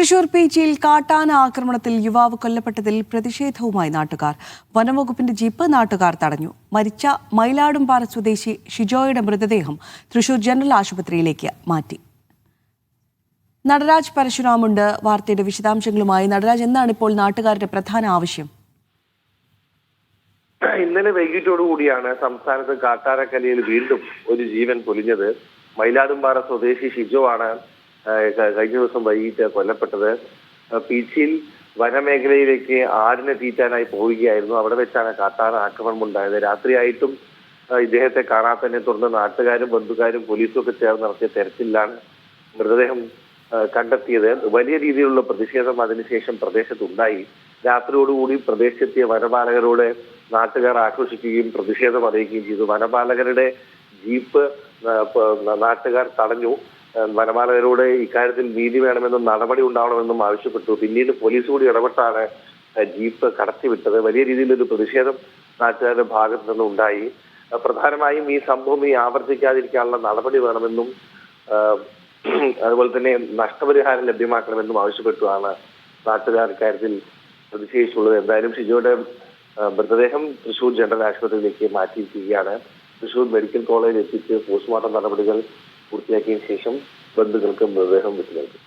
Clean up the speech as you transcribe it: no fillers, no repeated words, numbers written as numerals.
തൃശൂർ പീച്ചിയിൽ കാട്ടാന ആക്രമണത്തിൽ യുവാവ് കൊല്ലപ്പെട്ടതിൽ പ്രതിഷേധവുമായി നാട്ടുകാർ. വനംവകുപ്പിന്റെ ജീപ്പ് നാട്ടുകാർ തടഞ്ഞു. മരിച്ച മയിലാടുംപാറ സ്വദേശി ഷിജോയുടെ മൃതദേഹം തൃശൂർ ജനറൽ ആശുപത്രിയിലേക്ക് മാറ്റി. നടരാജ് പരശുരാമുണ്ട് വാർത്തയുടെ വിശദാംശങ്ങളുമായി. നടരാജ്, എന്താണ് ഇപ്പോൾ നാട്ടുകാരുടെ പ്രധാന ആവശ്യം? ഇന്നലെ വൈകിട്ടോടുകൂടിയാണ് സംസ്ഥാനത്ത് കാട്ടാനക്കലയിൽ വീണ്ടും ഒരു ജീവൻ പൊലിഞ്ഞത്. മയിലാടുംപാറ സ്വദേശി ഷിജോ ആണ് കഴിഞ്ഞ ദിവസം വൈകിട്ട് കൊല്ലപ്പെട്ടത്. പീച്ചിയിൽ വനമേഖലയിലേക്ക് ആടിനെ തീറ്റാനായി പോവുകയായിരുന്നു. അവിടെ വെച്ചാണ് കാട്ടാന ആക്രമണം ഉണ്ടായത്. രാത്രിയായിട്ടും ഇദ്ദേഹത്തെ കാണാത്തതിനെ തുടർന്ന് നാട്ടുകാരും ബന്ധുക്കാരും പോലീസും ഒക്കെ ചേർന്ന് നടത്തിയ തെരച്ചിലാണ് മൃതദേഹം കണ്ടെത്തിയത്. വലിയ രീതിയിലുള്ള പ്രതിഷേധം അതിനുശേഷം പ്രദേശത്തുണ്ടായി. രാത്രിയോടുകൂടി പ്രദേശത്തെത്തിയ വനപാലകരോട് നാട്ടുകാർ ആക്രോശിക്കുകയും പ്രതിഷേധം അറിയിക്കുകയും ചെയ്തു. വനപാലകരുടെ ജീപ്പ് നാട്ടുകാർ തടഞ്ഞു. വനപാലകരോട് ഇക്കാര്യത്തിൽ നീതി വേണമെന്നും നടപടി ഉണ്ടാവണമെന്നും ആവശ്യപ്പെട്ടു. പിന്നീട് പോലീസ് കൂടി ഇടപെട്ടാണ് ജീപ്പ് കടത്തിവിട്ടത്. വലിയ രീതിയിലൊരു പ്രതിഷേധം നാട്ടുകാരുടെ ഭാഗത്തു നിന്നും ഉണ്ടായി. പ്രധാനമായും ഈ സംഭവം ആവർത്തിക്കാതിരിക്കാനുള്ള നടപടി വേണമെന്നും അതുപോലെ തന്നെ നഷ്ടപരിഹാരം ലഭ്യമാക്കണമെന്നും ആവശ്യപ്പെട്ടുമാണ് നാട്ടുകാർ ഇക്കാര്യത്തിൽ പ്രതിഷേധിച്ചുള്ളത്. എന്തായാലും ഷിജോയുടെ മൃതദേഹം തൃശൂർ ജനറൽ ആശുപത്രിയിലേക്ക് മാറ്റിയിരിക്കുകയാണ്. തൃശൂർ മെഡിക്കൽ കോളേജിൽ എത്തിച്ച് പോസ്റ്റ്മോർട്ടം നടപടികൾ പൂർത്തിയാക്കിയതിനു ശേഷം ബന്ധുക്കൾക്ക് മൃതദേഹം വിട്ടു നൽകും.